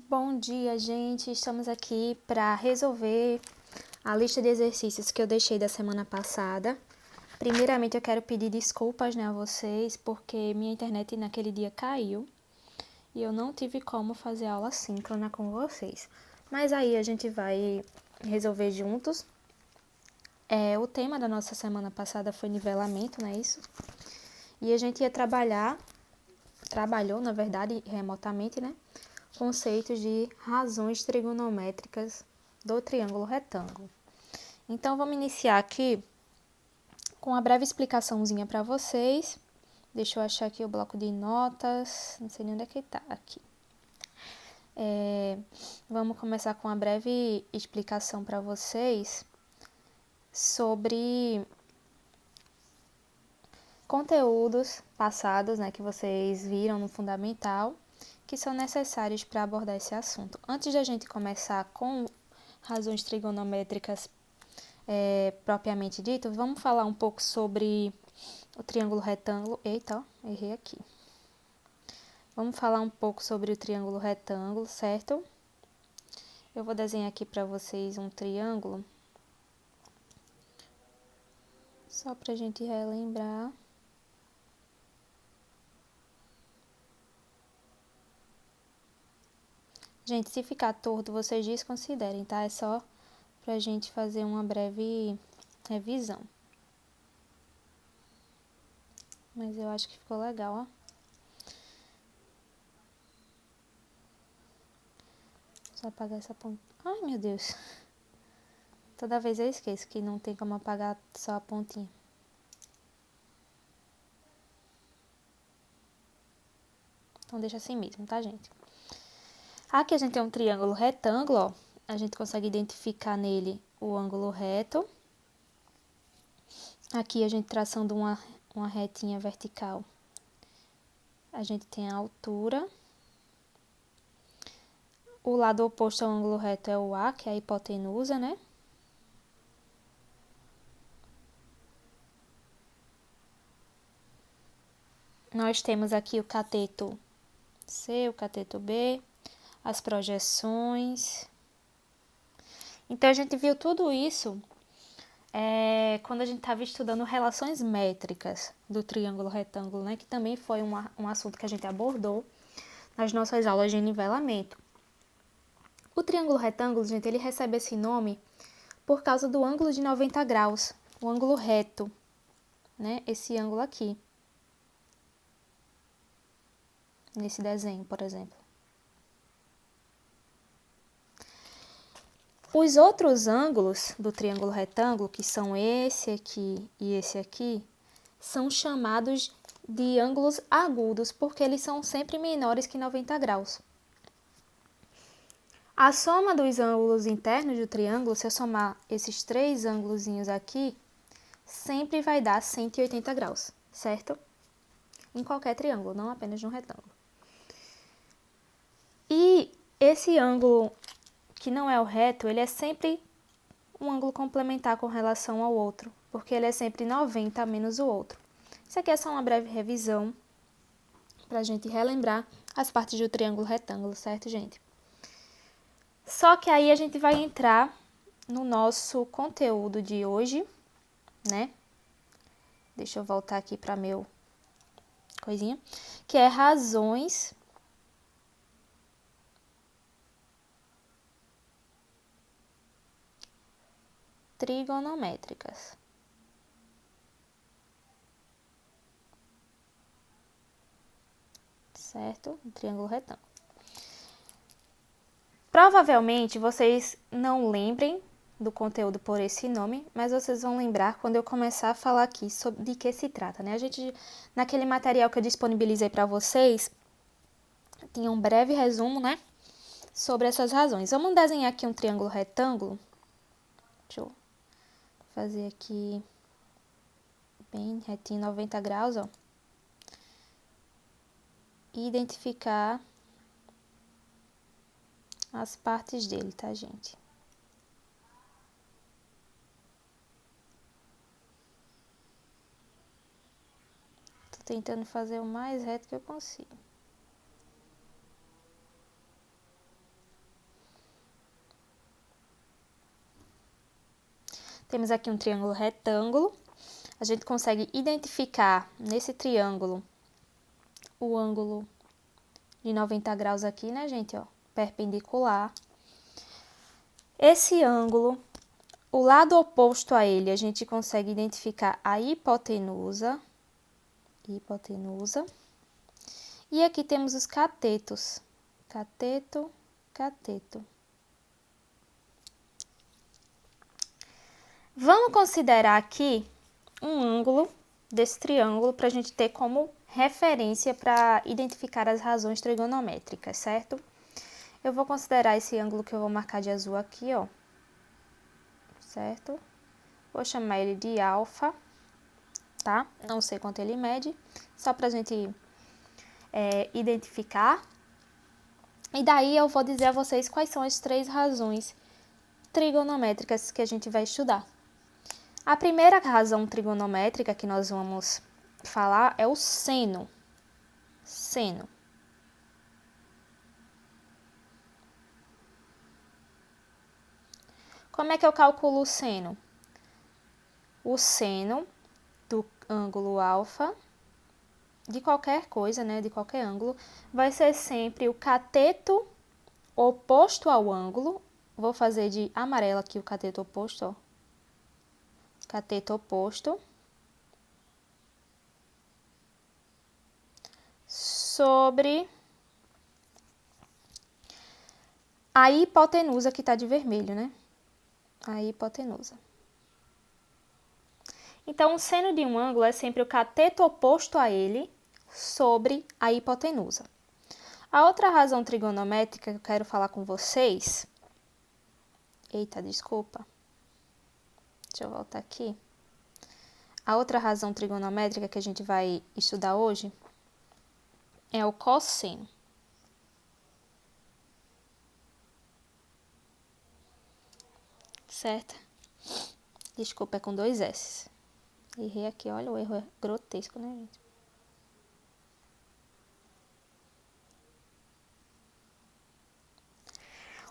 Bom dia, gente! Estamos aqui para resolver a lista de exercícios que eu deixei da semana passada. Primeiramente, eu quero pedir desculpas, a vocês, porque minha internet naquele dia caiu e eu não tive como fazer aula síncrona com vocês. Mas aí a gente vai resolver juntos. O tema da nossa semana passada foi nivelamento, não é isso? E a gente ia trabalhou, na verdade, remotamente, conceitos de razões trigonométricas do triângulo retângulo. Então, vamos iniciar aqui com uma breve explicaçãozinha para vocês. Deixa eu achar aqui o bloco de notas, não sei nem onde é que está, aqui. Vamos começar com uma breve explicação para vocês sobre conteúdos passados, que vocês viram no fundamental, que são necessários para abordar esse assunto. Antes da gente começar com razões trigonométricas propriamente dito, vamos falar um pouco sobre o triângulo retângulo. Eita, errei aqui. Vamos falar um pouco sobre o triângulo retângulo, certo? Eu vou desenhar aqui para vocês um triângulo, só para a gente relembrar. Gente, se ficar torto, vocês desconsiderem, tá? É só pra gente fazer uma breve revisão. Mas eu acho que ficou legal, ó. Só apagar essa ponta. Ai, meu Deus. Toda vez eu esqueço que não tem como apagar só a pontinha. Então deixa assim mesmo, tá, gente? Aqui a gente tem um triângulo retângulo, ó. A gente consegue identificar nele o ângulo reto. Aqui a gente traçando uma retinha vertical. A gente tem a altura. O lado oposto ao ângulo reto é o A, que é a hipotenusa, Nós temos aqui o cateto C, o cateto B, as projeções. Então, a gente viu tudo isso quando a gente estava estudando relações métricas do triângulo retângulo, que também foi um assunto que a gente abordou nas nossas aulas de nivelamento. O triângulo retângulo, gente, ele recebe esse nome por causa do ângulo de 90 graus, o ângulo reto, esse ângulo aqui, nesse desenho, por exemplo. Os outros ângulos do triângulo retângulo, que são esse aqui e esse aqui, são chamados de ângulos agudos, porque eles são sempre menores que 90 graus. A soma dos ângulos internos do triângulo, se eu somar esses três ângulozinhos aqui, sempre vai dar 180 graus, certo? Em qualquer triângulo, não apenas no retângulo. E esse ângulo que não é o reto, ele é sempre um ângulo complementar com relação ao outro, porque ele é sempre 90 menos o outro. Isso aqui é só uma breve revisão para a gente relembrar as partes do triângulo retângulo, certo, gente? Só que aí a gente vai entrar no nosso conteúdo de hoje, Deixa eu voltar aqui para meu coisinha, que é razões trigonométricas. Certo? Um triângulo retângulo. Provavelmente vocês não lembrem do conteúdo por esse nome, mas vocês vão lembrar quando eu começar a falar aqui sobre de que se trata, A gente, naquele material que eu disponibilizei para vocês, tinha um breve resumo, sobre essas razões. Vamos desenhar aqui um triângulo retângulo. Deixa eu fazer aqui bem retinho, 90 graus, ó. E identificar as partes dele, tá, gente? Tô tentando fazer o mais reto que eu consigo. Temos aqui um triângulo retângulo. A gente consegue identificar nesse triângulo o ângulo de 90 graus aqui, né, gente, ó, perpendicular. Esse ângulo, o lado oposto a ele, a gente consegue identificar a hipotenusa. E aqui temos os catetos. Cateto, cateto. Vamos considerar aqui um ângulo desse triângulo para a gente ter como referência para identificar as razões trigonométricas, certo? Eu vou considerar esse ângulo que eu vou marcar de azul aqui, ó. Certo? Vou chamar ele de alfa, tá? Não sei quanto ele mede, só para a gente identificar. E daí eu vou dizer a vocês quais são as 3 razões trigonométricas que a gente vai estudar. A primeira razão trigonométrica que nós vamos falar é o seno. Seno. Como é que eu calculo o seno? O seno do ângulo alfa, de qualquer coisa, né, de qualquer ângulo, vai ser sempre o cateto oposto ao ângulo. Vou fazer de amarelo aqui o cateto oposto, ó. Cateto oposto sobre a hipotenusa que está de vermelho, né? A hipotenusa. Então, o seno de um ângulo é sempre o cateto oposto a ele sobre a hipotenusa. A outra razão trigonométrica que eu quero falar com vocês... Eita, desculpa. Deixa eu voltar aqui. A outra razão trigonométrica que a gente vai estudar hoje é o cosseno. Certo? Desculpa, é com 2 S. Errei aqui, olha, o erro é grotesco, né, gente?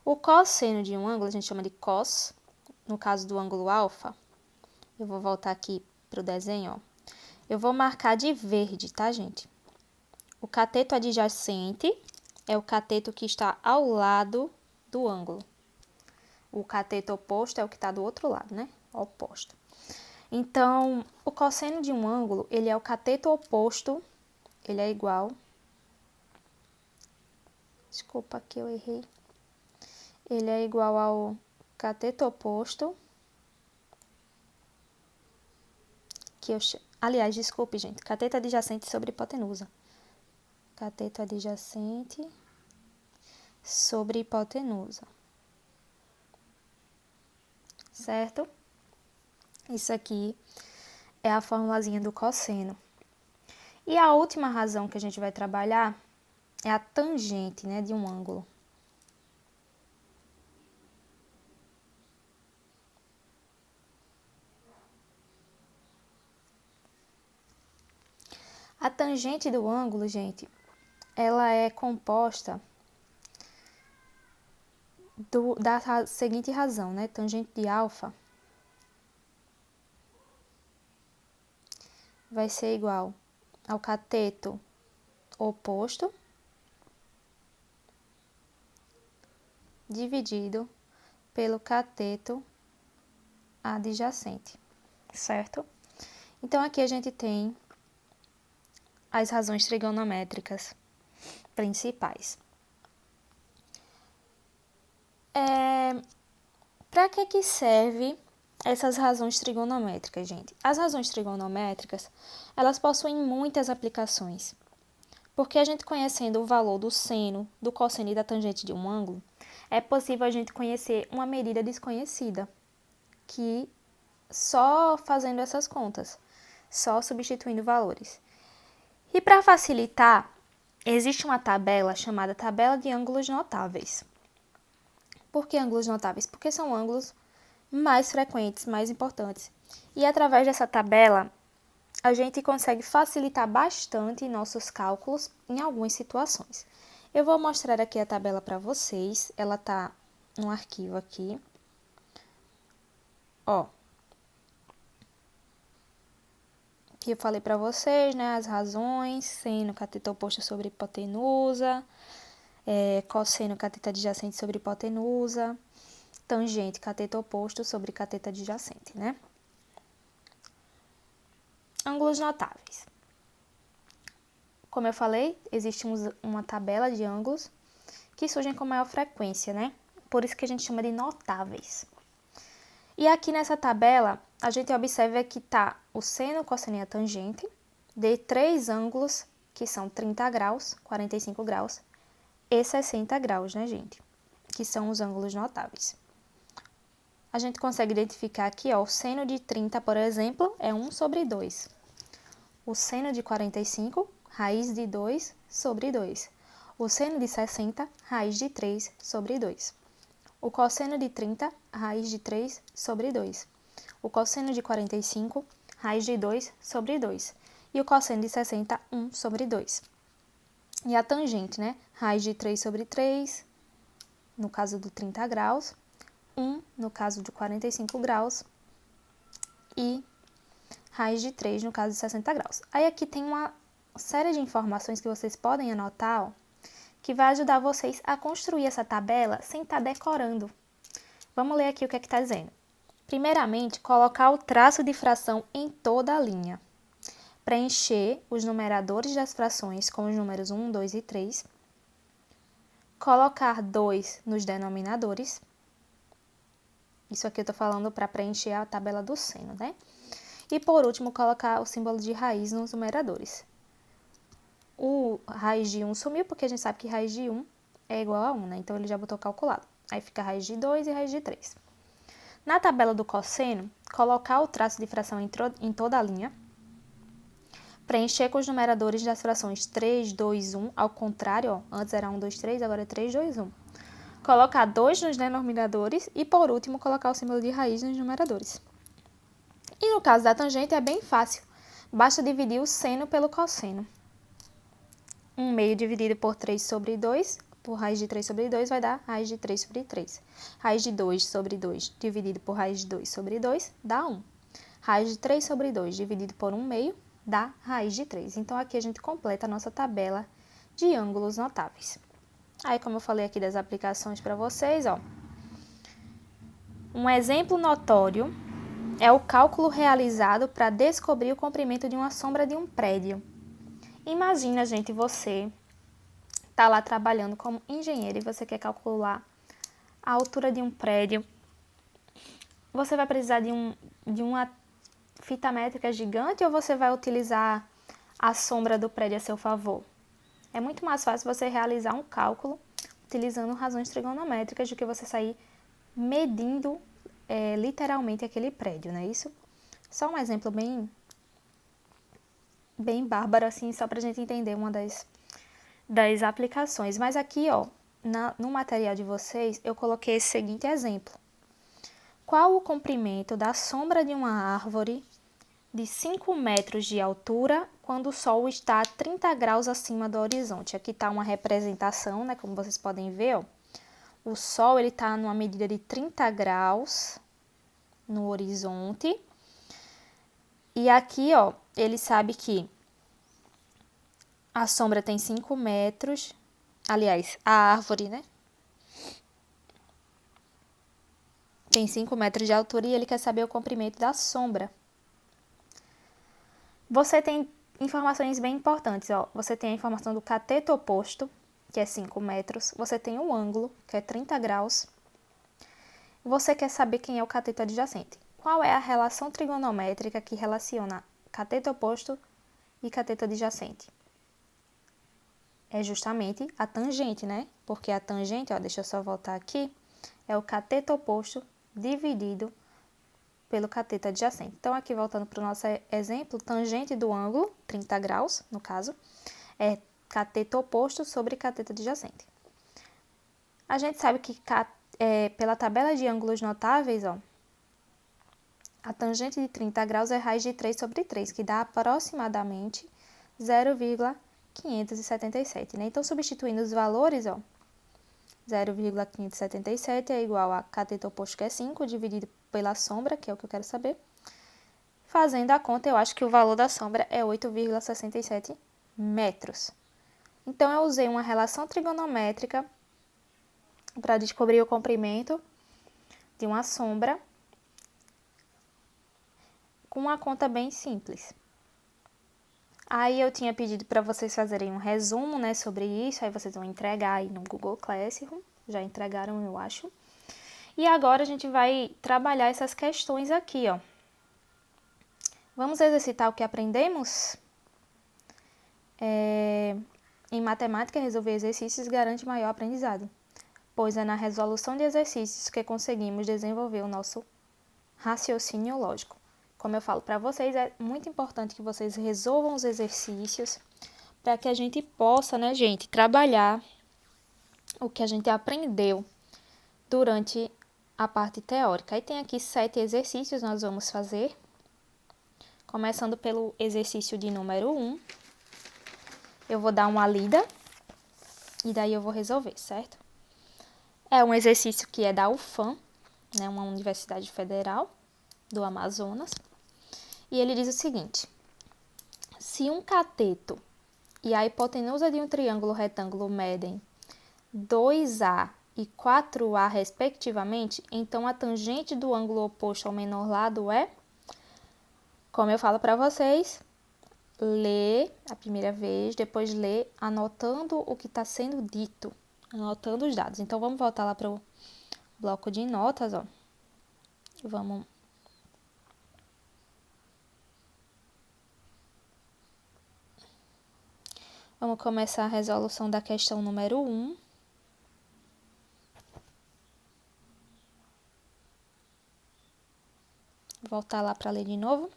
O cosseno de um ângulo a gente chama de cos. No caso do ângulo alfa, eu vou voltar aqui para o desenho, ó. Eu vou marcar de verde, tá, gente? O cateto adjacente é o cateto que está ao lado do ângulo. O cateto oposto é o que está do outro lado, né? Oposto. Então, o cosseno de um ângulo, ele é o cateto oposto, ele é igual... Desculpa, aqui eu errei. Ele é igual ao cateto oposto, aliás, desculpe, gente, cateto adjacente sobre hipotenusa. Cateto adjacente sobre hipotenusa. Certo? Isso aqui é a formulazinha do cosseno. E a última razão que a gente vai trabalhar é a tangente, né, de um ângulo. A tangente do ângulo, gente, ela é composta da seguinte razão, né? Tangente de alfa vai ser igual ao cateto oposto dividido pelo cateto adjacente, certo? Então, aqui a gente tem as razões trigonométricas principais. Para que serve essas razões trigonométricas, gente? As razões trigonométricas, elas possuem muitas aplicações. Porque a gente conhecendo o valor do seno, do cosseno e da tangente de um ângulo, é possível a gente conhecer uma medida desconhecida, que só fazendo essas contas, só substituindo valores. E para facilitar, existe uma tabela chamada tabela de ângulos notáveis. Por que ângulos notáveis? Porque são ângulos mais frequentes, mais importantes. E através dessa tabela, a gente consegue facilitar bastante nossos cálculos em algumas situações. Eu vou mostrar aqui a tabela para vocês, ela está no arquivo aqui. Ó, que eu falei para vocês, né, as razões, seno cateto oposto sobre hipotenusa, cosseno cateto adjacente sobre hipotenusa, tangente cateto oposto sobre cateto adjacente, né? Ângulos notáveis. Como eu falei, existe uma tabela de ângulos que surgem com maior frequência, né? Por isso que a gente chama de notáveis. E aqui nessa tabela, a gente observa que está o seno, o cosseno e a tangente de 3 ângulos, que são 30 graus, 45 graus e 60 graus, né, gente? Que são os ângulos notáveis. A gente consegue identificar aqui, ó, o seno de 30, por exemplo, é 1 sobre 2. O seno de 45, raiz de 2 sobre 2. O seno de 60, raiz de 3 sobre 2. O cosseno de 30, raiz de 3 sobre 2. O cosseno de 45, raiz de 2 sobre 2. E o cosseno de 60, 1 sobre 2. E a tangente, né? Raiz de 3 sobre 3, no caso do 30 graus. 1 no caso de 45 graus. E raiz de 3 no caso de 60 graus. Aí aqui tem uma série de informações que vocês podem anotar, ó, que vai ajudar vocês a construir essa tabela sem estar decorando. Vamos ler aqui o que é que está dizendo. Primeiramente, colocar o traço de fração em toda a linha. Preencher os numeradores das frações com os números 1, 2 e 3. Colocar 2 nos denominadores. Isso aqui eu estou falando para preencher a tabela do seno, né? E por último, colocar o símbolo de raiz nos numeradores. O raiz de 1 sumiu, porque a gente sabe que raiz de 1 é igual a 1, né? Então, ele já botou calculado. Aí fica raiz de 2 e raiz de 3. Na tabela do cosseno, colocar o traço de fração em toda a linha. Preencher com os numeradores das frações 3, 2, 1, ao contrário, ó, antes era 1, 2, 3, agora é 3, 2, 1. Colocar 2 nos denominadores e, por último, colocar o símbolo de raiz nos numeradores. E no caso da tangente é bem fácil, basta dividir o seno pelo cosseno. 1 meio dividido por 3 sobre 2, por raiz de 3 sobre 2 vai dar raiz de 3 sobre 3. Raiz de 2 sobre 2 dividido por raiz de 2 sobre 2 dá 1. Raiz de 3 sobre 2 dividido por 1 meio dá raiz de 3. Então, aqui a gente completa a nossa tabela de ângulos notáveis. Aí, como eu falei aqui das aplicações para vocês, ó. Um exemplo notório é o cálculo realizado para descobrir o comprimento de uma sombra de um prédio. Imagina, gente, você está lá trabalhando como engenheiro e você quer calcular a altura de um prédio. Você vai precisar de uma fita métrica gigante ou você vai utilizar a sombra do prédio a seu favor? É muito mais fácil você realizar um cálculo utilizando razões trigonométricas do que você sair medindo literalmente aquele prédio, não é isso? Só um exemplo bem bárbaro, assim, só para a gente entender uma das aplicações. Mas aqui, ó, no material de vocês, eu coloquei esse seguinte exemplo. Qual o comprimento da sombra de uma árvore de 5 metros de altura quando o sol está a 30 graus acima do horizonte? Aqui está uma representação, né, como vocês podem ver, ó. O sol está numa medida de 30 graus no horizonte. E aqui, ó, ele sabe que a sombra tem 5 metros. Aliás, a árvore, né? Tem 5 metros de altura e ele quer saber o comprimento da sombra. Você tem informações bem importantes, ó. Você tem a informação do cateto oposto, que é 5 metros. Você tem o ângulo, que é 30 graus. Você quer saber quem é o cateto adjacente. Qual é a relação trigonométrica que relaciona cateto oposto e cateto adjacente? É justamente a tangente, né? Porque a tangente, ó, deixa eu só voltar aqui, é o cateto oposto dividido pelo cateto adjacente. Então, aqui voltando para o nosso exemplo, tangente do ângulo, 30 graus, no caso, é cateto oposto sobre cateto adjacente. A gente sabe que pela tabela de ângulos notáveis, ó, a tangente de 30 graus é raiz de 3 sobre 3, que dá aproximadamente 0,577, né? Então, substituindo os valores, ó, 0,577 é igual a cateto oposto, que é 5, dividido pela sombra, que é o que eu quero saber, fazendo a conta, eu acho que o valor da sombra é 8,67 metros. Então, eu usei uma relação trigonométrica para descobrir o comprimento de uma sombra com uma conta bem simples. Aí eu tinha pedido para vocês fazerem um resumo, né, sobre isso, aí vocês vão entregar aí no Google Classroom, já entregaram, eu acho. E agora a gente vai trabalhar essas questões aqui, ó. Vamos exercitar o que aprendemos? Em matemática, resolver exercícios garante maior aprendizado, pois é na resolução de exercícios que conseguimos desenvolver o nosso raciocínio lógico. Como eu falo para vocês, é muito importante que vocês resolvam os exercícios para que a gente possa, né, gente, trabalhar o que a gente aprendeu durante a parte teórica. Aí tem aqui 7 exercícios nós vamos fazer, começando pelo exercício de número 1. Eu vou dar uma lida e daí eu vou resolver, certo? É um exercício que é da UFAM, né, uma universidade federal do Amazonas. E ele diz o seguinte: se um cateto e a hipotenusa de um triângulo retângulo medem 2A e 4A respectivamente, então a tangente do ângulo oposto ao menor lado é, como eu falo para vocês, lê a primeira vez, depois lê anotando o que está sendo dito, anotando os dados. Então vamos voltar lá para o bloco de notas, ó. Vamos começar a resolução da questão número 1. Voltar lá para ler de novo.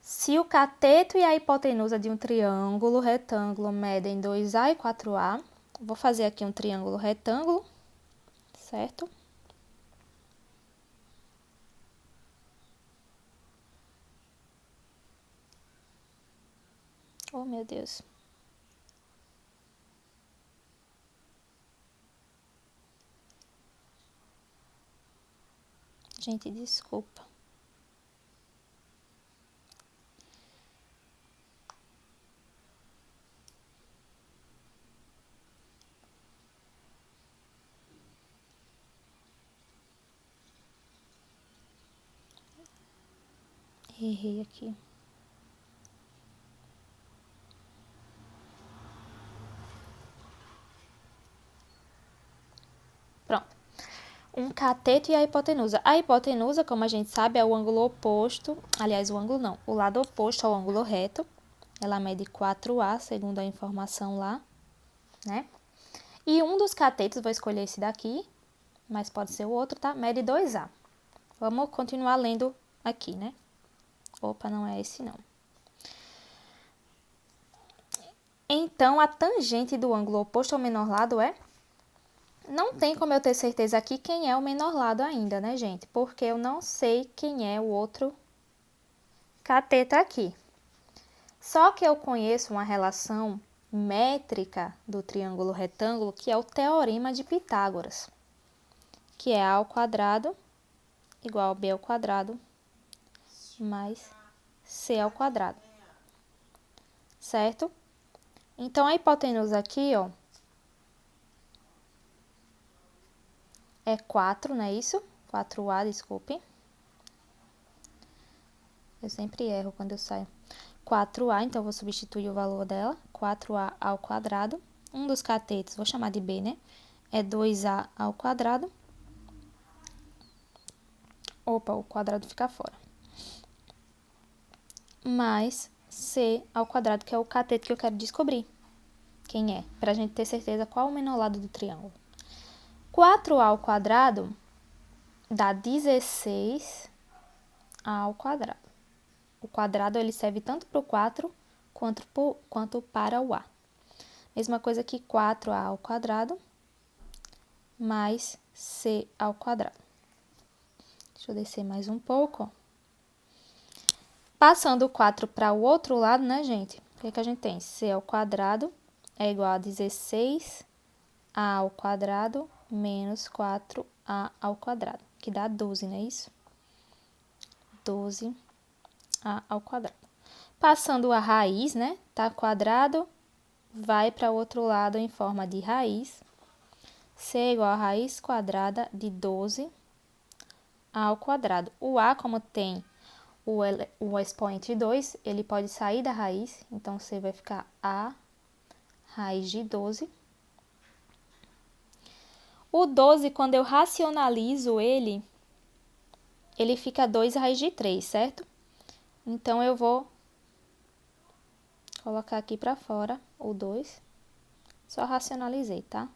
Se o cateto e a hipotenusa de um triângulo retângulo medem 2A e 4A, vou fazer aqui um triângulo retângulo, certo? Oh, meu Deus. Gente, desculpa. Errei aqui. Pronto. Um cateto e a hipotenusa. A hipotenusa, como a gente sabe, é o ângulo oposto, aliás, o ângulo não, o lado oposto ao ângulo reto. Ela mede 4A, segundo a informação lá, né? E um dos catetos, vou escolher esse daqui, mas pode ser o outro, tá? Mede 2A. Vamos continuar lendo aqui, né? Opa, não é esse não. Então, a tangente do ângulo oposto ao menor lado é? Não tem como eu ter certeza aqui quem é o menor lado ainda, né, gente? Porque eu não sei quem é o outro cateto aqui. Só que eu conheço uma relação métrica do triângulo retângulo, que é o teorema de Pitágoras, que é A ao quadrado igual a B ao quadrado mais C ao quadrado, certo? Então, a hipotenusa aqui, ó, é 4, não é isso? 4A, desculpe. Eu sempre erro quando eu saio. 4A, então eu vou substituir o valor dela. 4A ao quadrado. Um dos catetos, vou chamar de B, né? É 2A ao quadrado. Opa, o quadrado fica fora. Mais C ao quadrado, que é o cateto que eu quero descobrir. Quem é? Pra gente ter certeza qual é o menor lado do triângulo. 4A ao quadrado dá 16A ao quadrado. O quadrado ele serve tanto para o 4 quanto para o A. Mesma coisa que 4A ao quadrado mais C ao quadrado. Deixa eu descer mais um pouco, ó. Passando o 4 para o outro lado, né, gente? O que a gente tem? C ao quadrado é igual a 16A ao quadrado menos 4A ao quadrado, que dá 12, não é isso? 12 A ao quadrado. Passando a raiz, né? Tá quadrado, vai para o outro lado em forma de raiz. C é igual a raiz quadrada de 12 ao quadrado. O A, como tem o expoente 2, ele pode sair da raiz, então C vai ficar A raiz de 12. O 12, quando eu racionalizo ele fica 2 raiz de 3, certo? Então, eu vou colocar aqui para fora o 2. Só racionalizei, tá?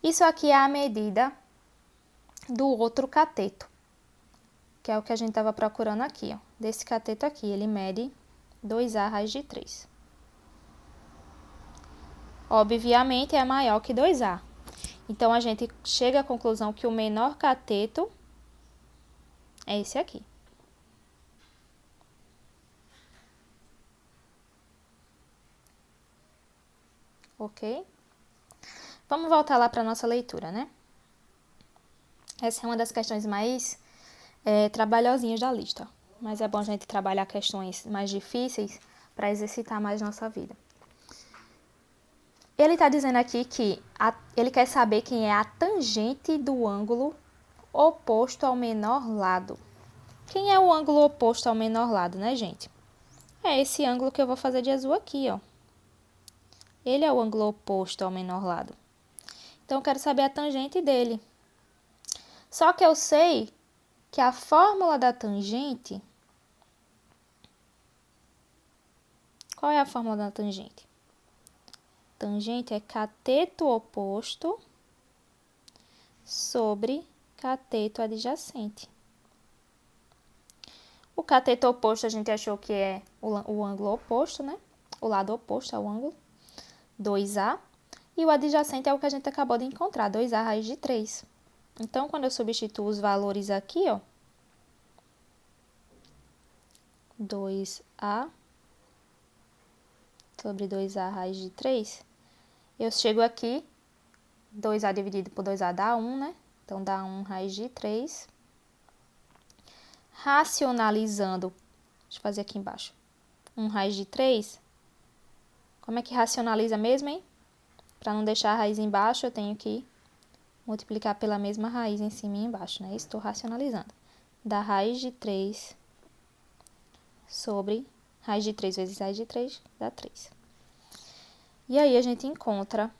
Isso aqui é a medida do outro cateto, que é o que a gente estava procurando aqui, ó. Desse cateto aqui, ele mede 2A raiz de 3. Obviamente, é maior que 2A. Então, a gente chega à conclusão que o menor cateto é esse aqui. Ok? Vamos voltar lá para a nossa leitura, né? Essa é uma das questões mais trabalhosinhas da lista. Mas é bom a gente trabalhar questões mais difíceis para exercitar mais nossa vida. Ele está dizendo aqui que ele quer saber quem é a tangente do ângulo oposto ao menor lado. Quem é o ângulo oposto ao menor lado, né, gente? É esse ângulo que eu vou fazer de azul aqui, ó. Ele é o ângulo oposto ao menor lado. Então, eu quero saber a tangente dele. Só que eu sei que a fórmula da tangente... Qual é a fórmula da tangente? Tangente é cateto oposto sobre cateto adjacente. O cateto oposto a gente achou que é o ângulo oposto, né? O lado oposto ao ângulo, 2A. E o adjacente é o que a gente acabou de encontrar, 2A raiz de 3. Então, quando eu substituo os valores aqui, ó, 2A sobre 2A raiz de 3, eu chego aqui, 2A dividido por 2A dá 1, né? Então, dá 1 raiz de 3. Racionalizando, deixa eu fazer aqui embaixo, 1 raiz de 3. Como é que racionaliza mesmo, hein? Para não deixar a raiz embaixo, eu tenho que multiplicar pela mesma raiz em cima e embaixo, né? Estou racionalizando. Dá raiz de 3 sobre raiz de 3 vezes raiz de 3, dá 3. E aí, a gente encontra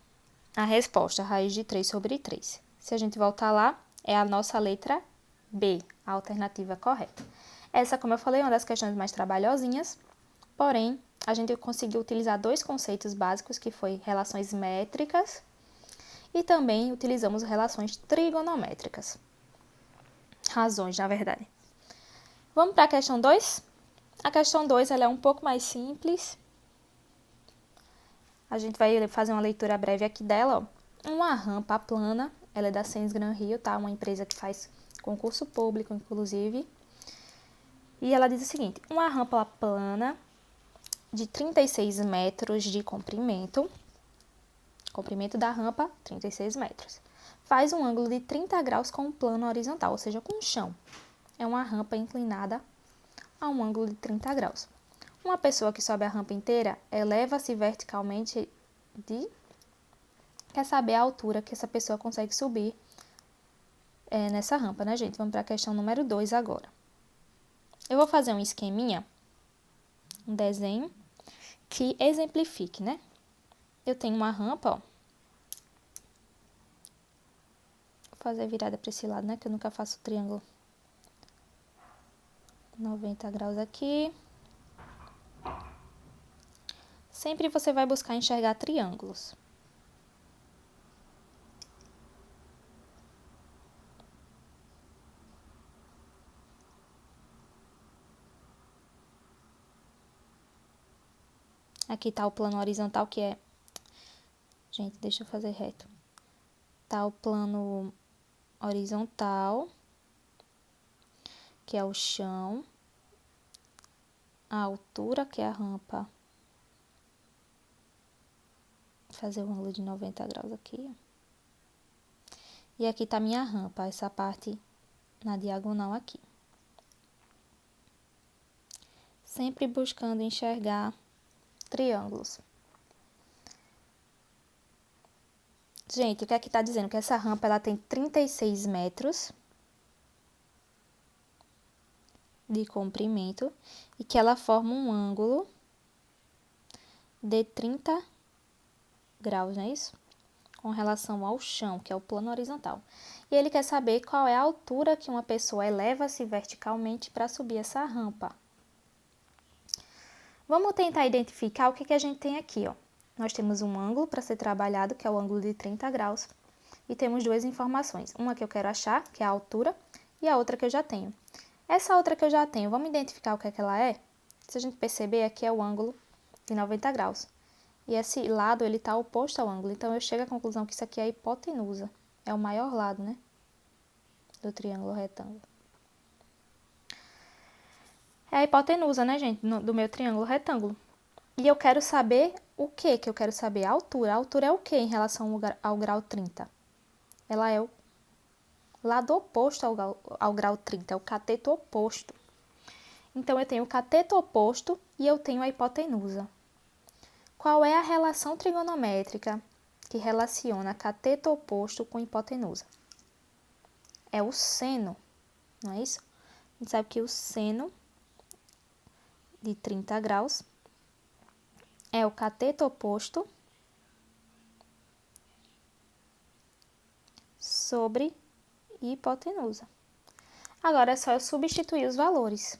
a resposta, raiz de 3 sobre 3. Se a gente voltar lá, é a nossa letra B, a alternativa correta. Essa, como eu falei, é uma das questões mais trabalhosinhas, porém, a gente conseguiu utilizar dois conceitos básicos, que foi relações métricas e também utilizamos relações trigonométricas. Razões, na verdade. Vamos para a questão 2? A questão 2 ela é um pouco mais simples. A gente vai fazer uma leitura breve aqui dela. Ó. Uma rampa plana, ela é da Sens Gran Rio, tá? Uma empresa que faz concurso público, inclusive. E ela diz o seguinte: uma rampa plana de 36 metros de comprimento da rampa, 36 metros. Faz um ângulo de 30 graus com o plano horizontal, ou seja, com o chão. É uma rampa inclinada a um ângulo de 30 graus. Uma pessoa que sobe a rampa inteira eleva-se verticalmente de... Quer saber a altura que essa pessoa consegue subir nessa rampa, né, gente? Vamos para a questão número 2 agora. Eu vou fazer um esqueminha, um desenho, que exemplifique, né? Eu tenho uma rampa, ó. Vou fazer virada para esse lado, né? Que eu nunca faço triângulo. 90 graus aqui. Sempre você vai buscar enxergar triângulos. Aqui está o plano horizontal, que é... Gente, deixa eu fazer reto. Tá o plano horizontal, que é o chão. A altura, que é a rampa. Vou fazer um ângulo de 90 graus aqui. E aqui tá minha rampa, essa parte na diagonal aqui. Sempre buscando enxergar triângulos. Gente, o que é que está dizendo? Que essa rampa ela tem 36 metros de comprimento e que ela forma um ângulo de 30 graus, não é isso? Com relação ao chão, que é o plano horizontal. E ele quer saber qual é a altura que uma pessoa eleva-se verticalmente para subir essa rampa. Vamos tentar identificar o que a gente tem aqui, ó. Nós temos um ângulo para ser trabalhado, que é o ângulo de 30 graus. E temos duas informações. Uma que eu quero achar, que é a altura, e a outra que eu já tenho. Essa outra que eu já tenho, vamos identificar o que é que ela é? Se a gente perceber, aqui é o ângulo de 90 graus. E esse lado, ele está oposto ao ângulo. Então, eu chego à conclusão que isso aqui é a hipotenusa. É o maior lado, né? Do triângulo retângulo. É a hipotenusa, né, gente? Do meu triângulo retângulo. E eu quero saber o que que eu quero saber? A altura. A altura é o que em relação ao grau 30? Ela é o lado oposto ao grau 30, é o cateto oposto. Então, eu tenho o cateto oposto e eu tenho a hipotenusa. Qual é a relação trigonométrica que relaciona cateto oposto com hipotenusa? É o seno, não é isso? A gente sabe que o seno de 30 graus é o cateto oposto sobre hipotenusa. Agora é só eu substituir os valores.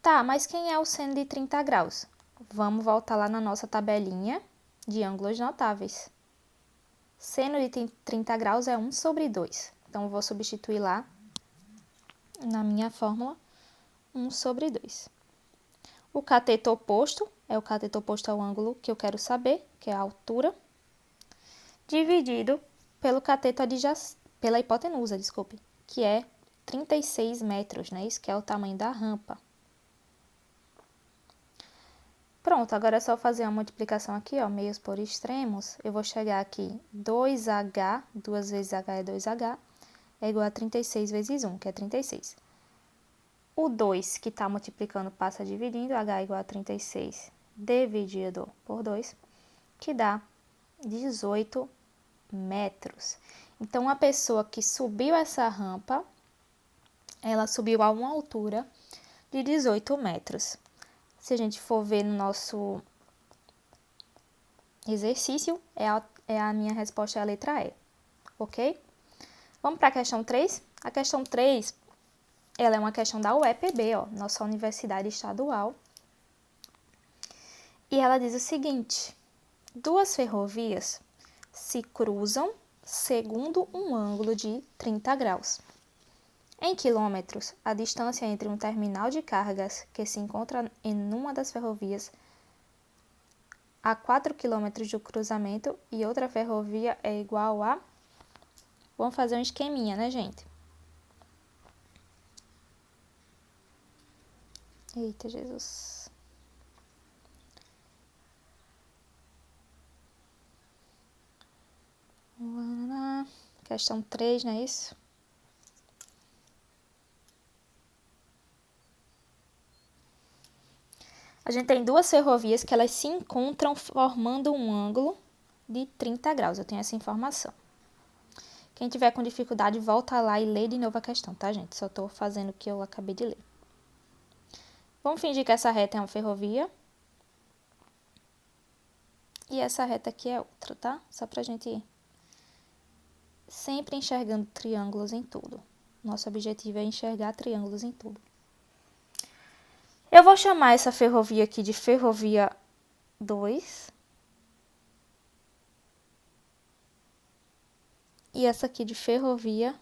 Tá, mas quem é o seno de 30 graus? Vamos voltar lá na nossa tabelinha de ângulos notáveis. Seno de 30 graus é 1 sobre 2. Então, eu vou substituir lá na minha fórmula 1 sobre 2. O cateto oposto é o cateto oposto ao ângulo que eu quero saber, que é a altura, dividido pelo cateto pela hipotenusa, desculpe, que é 36 metros, né? Isso que é o tamanho da rampa. Pronto, agora é só fazer a multiplicação aqui, ó, meios por extremos. Eu vou chegar aqui, 2H, 2 vezes H é 2H, é igual a 36 vezes 1, que é 36. O 2 que está multiplicando passa dividindo, H é igual a 36 dividido por 2, que dá 18 metros. Então, a pessoa que subiu essa rampa, ela subiu a uma altura de 18 metros. Se a gente for ver no nosso exercício, a minha resposta é a letra E, ok? Vamos para a questão 3? A questão 3, ela é uma questão da UEPB, ó, nossa universidade estadual. E ela diz o seguinte: duas ferrovias se cruzam segundo um ângulo de 30 graus. Em quilômetros, a distância entre um terminal de cargas que se encontra em uma das ferrovias a 4 km do cruzamento e outra ferrovia é igual a... Vamos fazer um esqueminha, né, gente? Eita, Jesus. Questão 3, não é isso? A gente tem duas ferrovias que elas se encontram formando um ângulo de 30 graus. Eu tenho essa informação. Quem tiver com dificuldade, volta lá e lê de novo a questão, tá, gente? Só estou fazendo o que eu acabei de ler. Vamos fingir que essa reta é uma ferrovia. E essa reta aqui é outra, tá? Só pra gente ir sempre enxergando triângulos em tudo. Nosso objetivo é enxergar triângulos em tudo. Eu vou chamar essa ferrovia aqui de ferrovia 2. E essa aqui de ferrovia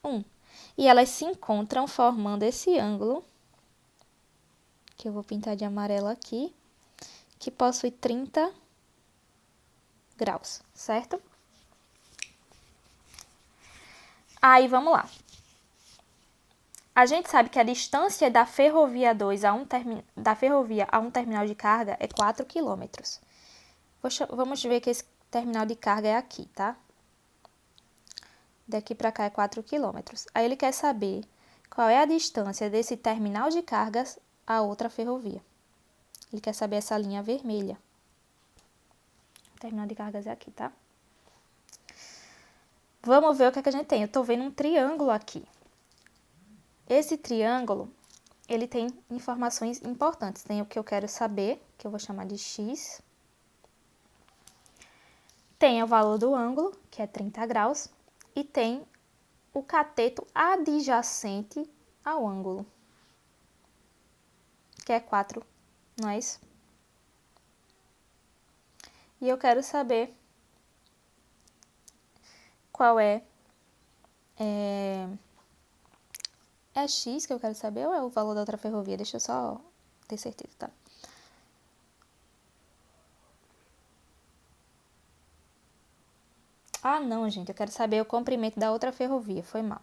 1. E elas se encontram formando esse ângulo, que eu vou pintar de amarelo aqui, que possui 30 graus, certo? Aí, vamos lá. A gente sabe que a distância da ferrovia 2 da ferrovia a um terminal de carga é 4 km. Vamos ver que esse terminal de carga é aqui, tá? Daqui para cá é 4 quilômetros. Aí ele quer saber qual é a distância desse terminal de cargas a outra ferrovia. Ele quer saber essa linha vermelha. O terminal de cargas é aqui, tá? Vamos ver o que é que a gente tem. Eu tô vendo um triângulo aqui. Esse triângulo, ele tem informações importantes. Tem o que eu quero saber, que eu vou chamar de x. Tem o valor do ângulo, que é 30 graus. E tem o cateto adjacente ao ângulo, que é 4, não é isso? E eu quero saber qual é x que eu quero saber ou é o valor da outra ferrovia? Deixa eu só ter certeza, tá? Ah, não, gente, eu quero saber o comprimento da outra ferrovia, foi mal.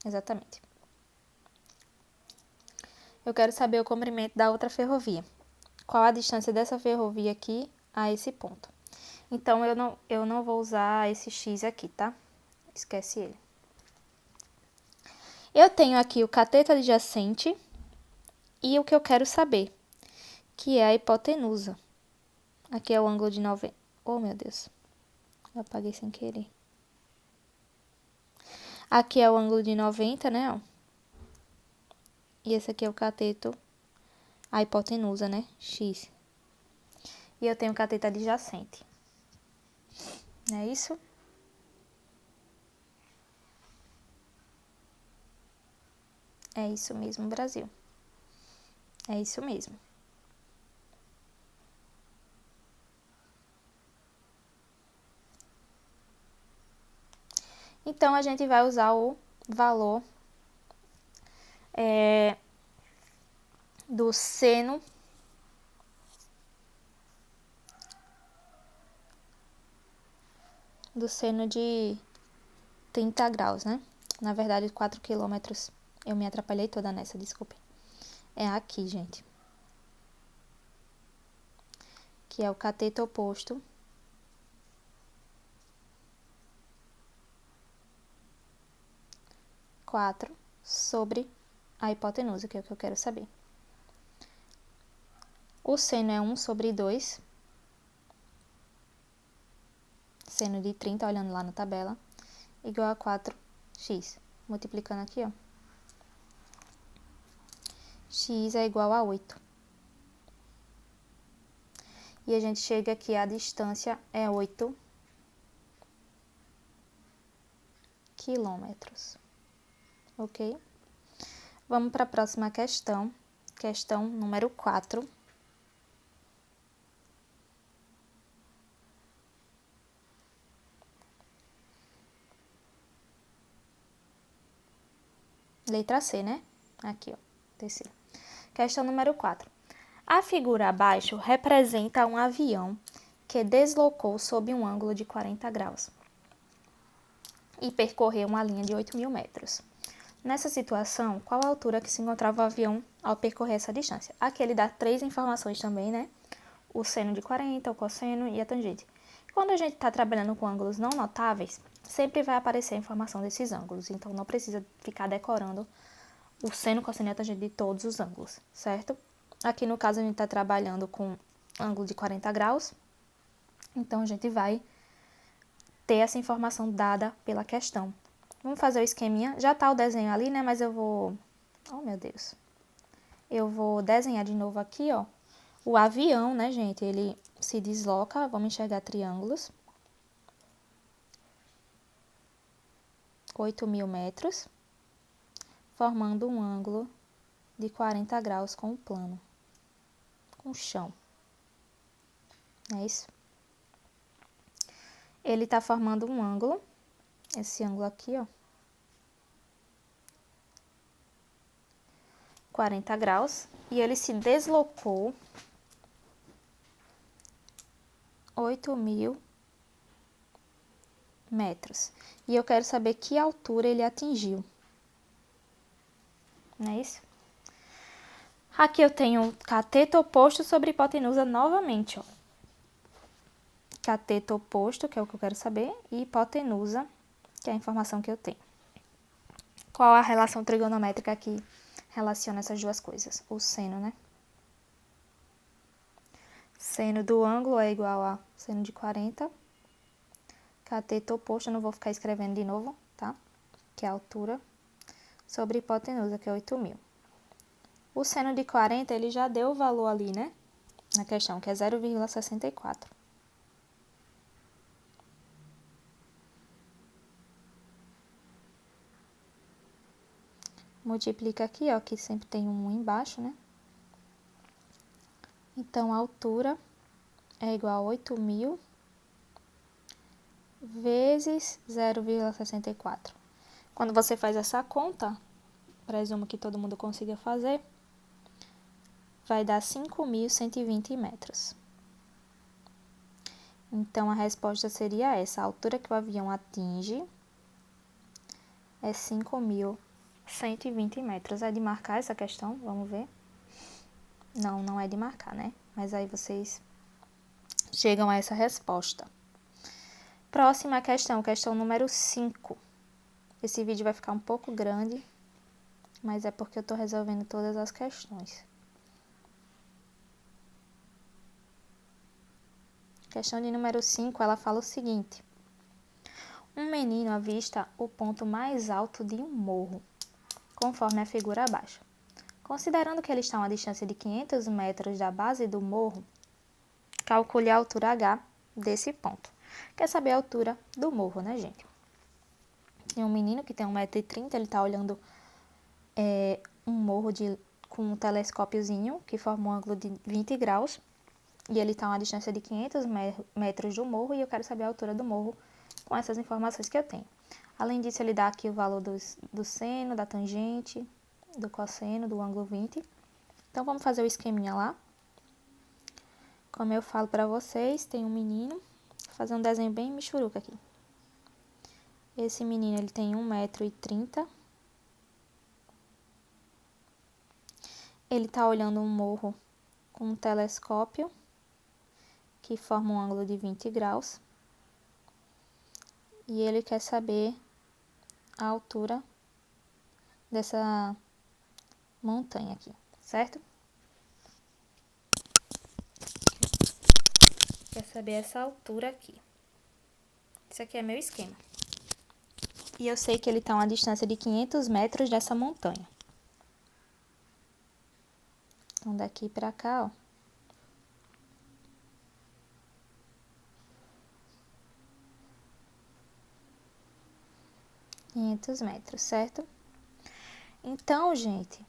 Exatamente. Eu quero saber o comprimento da outra ferrovia. Qual a distância dessa ferrovia aqui a esse ponto? Então, eu não vou usar esse x aqui, tá? Esquece ele. Eu tenho aqui o cateto adjacente e o que eu quero saber, que é a hipotenusa. Aqui é o ângulo de 90. Oh, meu Deus. Eu apaguei sem querer. Aqui é o ângulo de 90, né? Ó. E esse aqui é o cateto, a hipotenusa, né? X. E eu tenho o cateto adjacente. Não é isso? É isso mesmo, Brasil. É isso mesmo. Então, a gente vai usar o valor do seno de 30 graus, né? Na verdade, 4 quilômetros. Eu me atrapalhei toda nessa, desculpe. É aqui, gente. Que é o cateto oposto. Quatro sobre a hipotenusa, que é o que eu quero saber. O seno é 1 sobre 2. Seno de 30, olhando lá na tabela, igual a 4x. Multiplicando aqui, ó. X é igual a 8. E a gente chega aqui, a distância é 8 quilômetros. Ok? Vamos para a próxima questão. Questão número 4. Letra C, né? Aqui, ó. Terceira. Questão número 4. A figura abaixo representa um avião que deslocou sob um ângulo de 40 graus e percorreu uma linha de 8.000 metros. Nessa situação, qual a altura que se encontrava o avião ao percorrer essa distância? Aqui ele dá 3 informações também, né? O seno de 40, o cosseno e a tangente. Quando a gente está trabalhando com ângulos não notáveis, sempre vai aparecer a informação desses ângulos, então não precisa ficar decorando o seno, cosseno e a tangente de todos os ângulos, certo? Aqui no caso a gente está trabalhando com ângulo de 40 graus, então a gente vai ter essa informação dada pela questão. Vamos fazer o esqueminha. Já tá o desenho ali, né? Mas eu vou... Oh, meu Deus. Eu vou desenhar de novo aqui, ó. O avião, né, gente? Ele se desloca. Vamos enxergar triângulos. 8.000 metros. Formando um ângulo de 40 graus com o plano. Com o chão. É isso? Ele tá formando um ângulo. Esse ângulo aqui, ó. 40 graus. E ele se deslocou 8.000 metros. E eu quero saber que altura ele atingiu. Não é isso? Aqui eu tenho cateto oposto sobre hipotenusa novamente, ó. Cateto oposto, que é o que eu quero saber, e hipotenusa que é a informação que eu tenho. Qual a relação trigonométrica que relaciona essas duas coisas? O seno, né? Seno do ângulo é igual a seno de 40. Cateto oposto, eu não vou ficar escrevendo de novo, tá? Que é a altura. Sobre hipotenusa, que é 8.000. O seno de 40, ele já deu o valor ali, né? Na questão, que é 0,64. Multiplica aqui, ó, que sempre tem um embaixo, né? Então, a altura é igual a 8.000 vezes 0,64. Quando você faz essa conta, presumo que todo mundo consiga fazer, vai dar 5.120 metros. Então, a resposta seria essa. A altura que o avião atinge é 5.120 metros. É de marcar essa questão? Vamos ver. Não, não é de marcar, né? Mas aí vocês chegam a essa resposta. Próxima questão, questão número 5. Esse vídeo vai ficar um pouco grande, mas é porque eu estou resolvendo todas as questões. Questão de número 5, ela fala o seguinte. Um menino avista o ponto mais alto de um morro, conforme a figura abaixo. Considerando que ele está a uma distância de 500 metros da base do morro, calcule a altura H desse ponto. Quer saber a altura do morro, né, gente? Tem um menino que tem 1,30 m, ele está olhando um morro com um telescópiozinho que forma um ângulo de 20 graus. E ele está a uma distância de 500 metros do morro e eu quero saber a altura do morro com essas informações que eu tenho. Além disso, ele dá aqui o valor do seno, da tangente, do cosseno, do ângulo 20. Então, vamos fazer o esqueminha lá. Como eu falo para vocês, tem um menino, vou fazer um desenho bem michuruca aqui. Esse menino, ele tem 1,30 m. Ele está olhando um morro com um telescópio, que forma um ângulo de 20 graus. E ele quer saber a altura dessa montanha aqui, certo? Quer saber essa altura aqui. Isso aqui é meu esquema. E eu sei que ele está a uma distância de 500 metros dessa montanha. Então, daqui para cá, ó. metros, certo? Então, gente,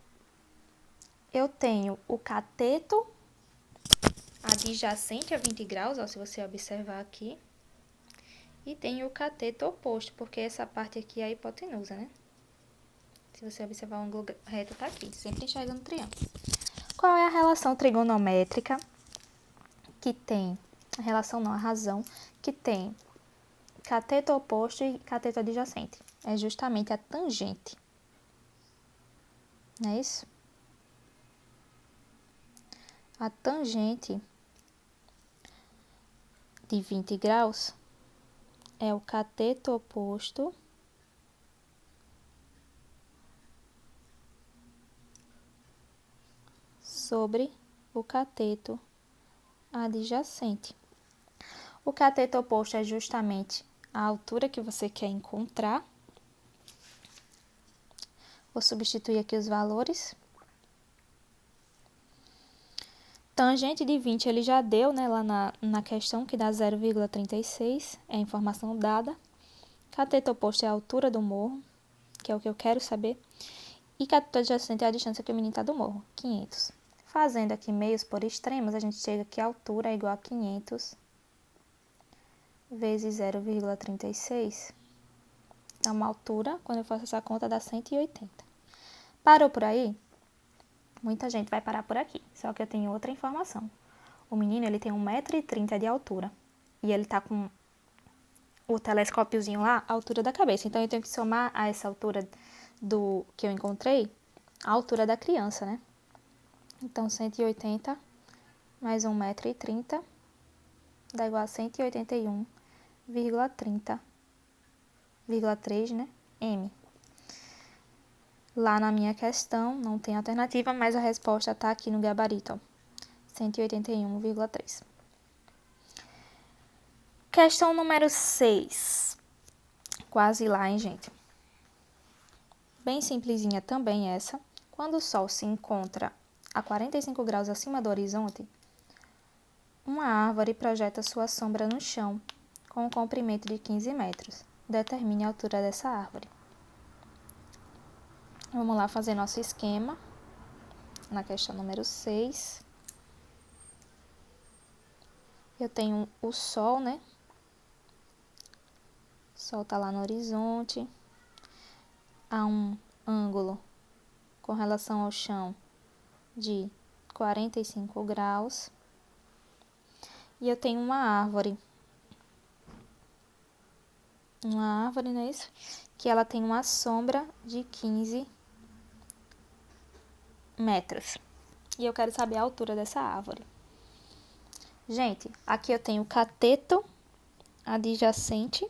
eu tenho o cateto adjacente a 20 graus, ó, se você observar aqui. E tenho o cateto oposto, porque essa parte aqui é a hipotenusa, né? Se você observar o ângulo reto tá aqui, sempre enxergando triângulo. Qual é a relação trigonométrica que tem, a relação não, a razão, que tem cateto oposto e cateto adjacente? É justamente a tangente. Não é isso? A tangente de 20 graus é o cateto oposto sobre o cateto adjacente. O cateto oposto é justamente a altura que você quer encontrar. Vou substituir aqui os valores. Tangente de 20 ele já deu, né, lá na questão, que dá 0,36, é a informação dada. Cateto oposto é a altura do morro, que é o que eu quero saber. E cateto adjacente é a distância que o menino está do morro, 500. Fazendo aqui meios por extremos, a gente chega que a altura é igual a 500 vezes 0,36. Dá uma altura, quando eu faço essa conta, dá 180. Parou por aí? Muita gente vai parar por aqui, só que eu tenho outra informação. O menino, ele tem 1,30 m de altura. E ele tá com o telescópiozinho lá, a altura da cabeça. Então, eu tenho que somar a essa altura do que eu encontrei, a altura da criança, né? Então, 180 mais 1,30 m dá igual a 181,30 181,3, né? M. Lá na minha questão não tem alternativa, mas a resposta está aqui no gabarito, ó. 181,3. Questão número 6. Quase lá, hein, gente? Bem simplesinha também essa. Quando o Sol se encontra a 45 graus acima do horizonte, uma árvore projeta sua sombra no chão, com um comprimento de 15 metros. Determine a altura dessa árvore. Vamos lá fazer nosso esquema na questão número 6. Eu tenho o Sol, né? O Sol está lá no horizonte. Há um ângulo com relação ao chão de 45 graus. E eu tenho uma árvore. Uma árvore, não é isso? Que ela tem uma sombra de 15 metros. E eu quero saber a altura dessa árvore. Gente, aqui eu tenho o cateto adjacente,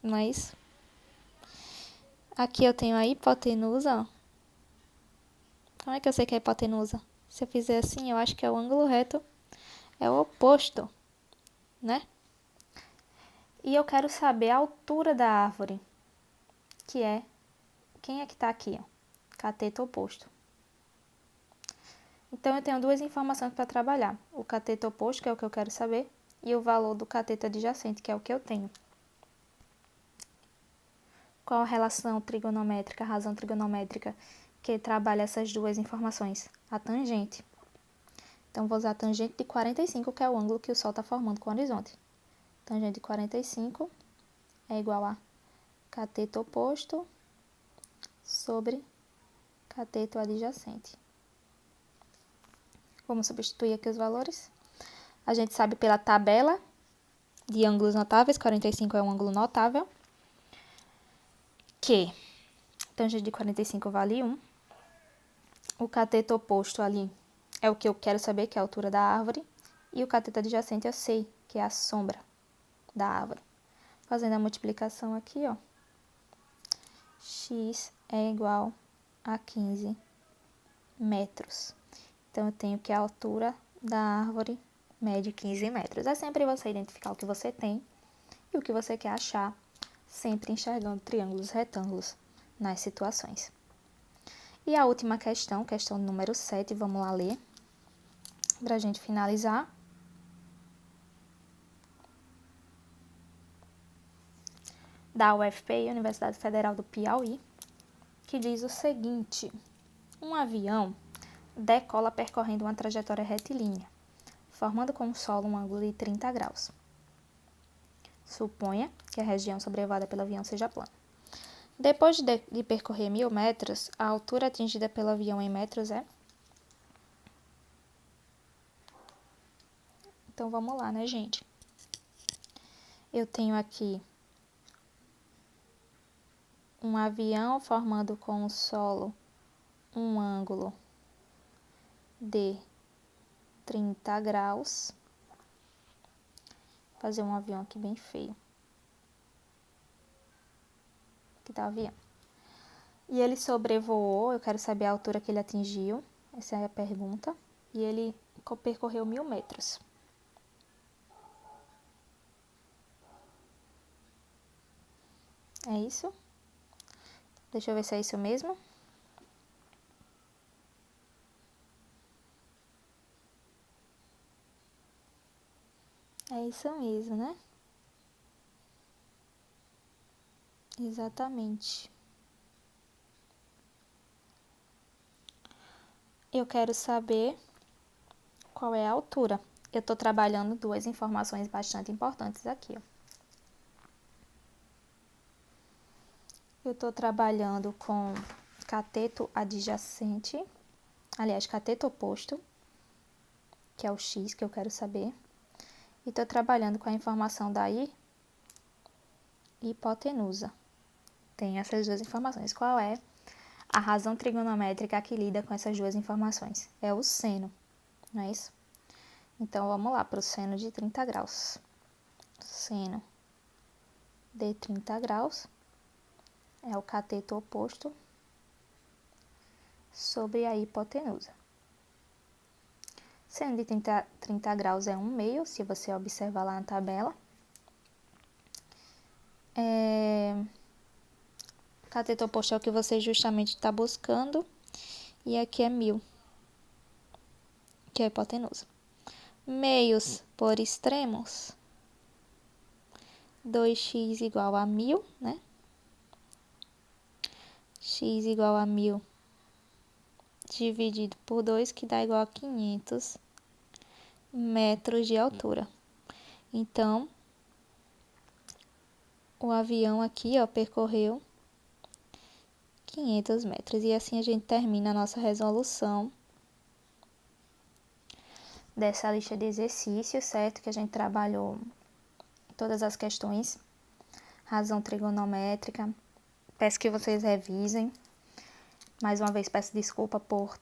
não é isso? Aqui eu tenho a hipotenusa, ó. Como é que eu sei que é a hipotenusa? Se eu fizer assim, eu acho que é o ângulo reto, é o oposto, né? E eu quero saber a altura da árvore, que é, quem é que tá aqui, ó? Cateto oposto. Então, eu tenho duas informações para trabalhar. O cateto oposto, que é o que eu quero saber, e o valor do cateto adjacente, que é o que eu tenho. Qual a relação trigonométrica, a razão trigonométrica que trabalha essas duas informações? A tangente. Então, vou usar a tangente de 45, que é o ângulo que o Sol está formando com o horizonte. Tangente de 45 é igual a cateto oposto sobre cateto adjacente. Vamos substituir aqui os valores. A gente sabe pela tabela de ângulos notáveis, 45 é um ângulo notável, que tangente de 45 vale 1. O cateto oposto ali é o que eu quero saber, que é a altura da árvore. E o cateto adjacente eu sei, que é a sombra da árvore. Fazendo a multiplicação aqui, ó. X é igual a 15 metros. Então, eu tenho que a altura da árvore mede 15 metros. É sempre você identificar o que você tem e o que você quer achar, sempre enxergando triângulos retângulos nas situações. E a última questão, questão número 7, vamos lá ler, para a gente finalizar. Da UFPI, Universidade Federal do Piauí, que diz o seguinte: um avião decola percorrendo uma trajetória retilínea, formando com o solo um ângulo de 30 graus. Suponha que a região sobrevoada pelo avião seja plana. Depois de percorrer 1000 metros, a altura atingida pelo avião em metros é? Então, vamos lá, né, gente? Eu tenho aqui um avião formando com o solo um ângulo de 30 graus. Vou fazer um avião aqui bem feio. Aqui tá o avião. E ele sobrevoou, eu quero saber a altura que ele atingiu. Essa é a pergunta. E ele percorreu 1000 metros. É isso? Deixa eu ver se é isso mesmo. É isso mesmo, né? Exatamente. Eu quero saber qual é a altura. Eu estou trabalhando duas informações bastante importantes aqui, ó. Eu estou trabalhando com cateto adjacente, aliás, cateto oposto, que é o X que eu quero saber. E estou trabalhando com a informação da hipotenusa. Tem essas duas informações. Qual é a razão trigonométrica que lida com essas duas informações? É o seno, não é isso? Então, vamos lá para o seno de 30 graus. Seno de 30 graus, é o cateto oposto sobre a hipotenusa. Seno de 30 graus é 1/2, se você observar lá na tabela. Cateto oposto é o que você justamente está buscando. E aqui é 1000, que é a hipotenusa. Meios por extremos. 2x igual a 1000, né? X igual a 1000 dividido por 2, que dá igual a 500 metros de altura. Então, o avião aqui, ó, percorreu 500 metros. E assim a gente termina a nossa resolução dessa lista de exercícios, certo? Que a gente trabalhou todas as questões, razão trigonométrica. Peço que vocês revisem. Mais uma vez peço desculpa por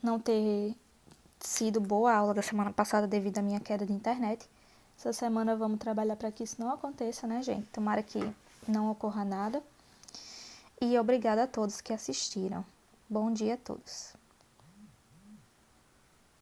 não ter sido boa a aula da semana passada devido à minha queda de internet. Essa semana vamos trabalhar para que isso não aconteça, né, gente? Tomara que não ocorra nada. E obrigada a todos que assistiram. Bom dia a todos.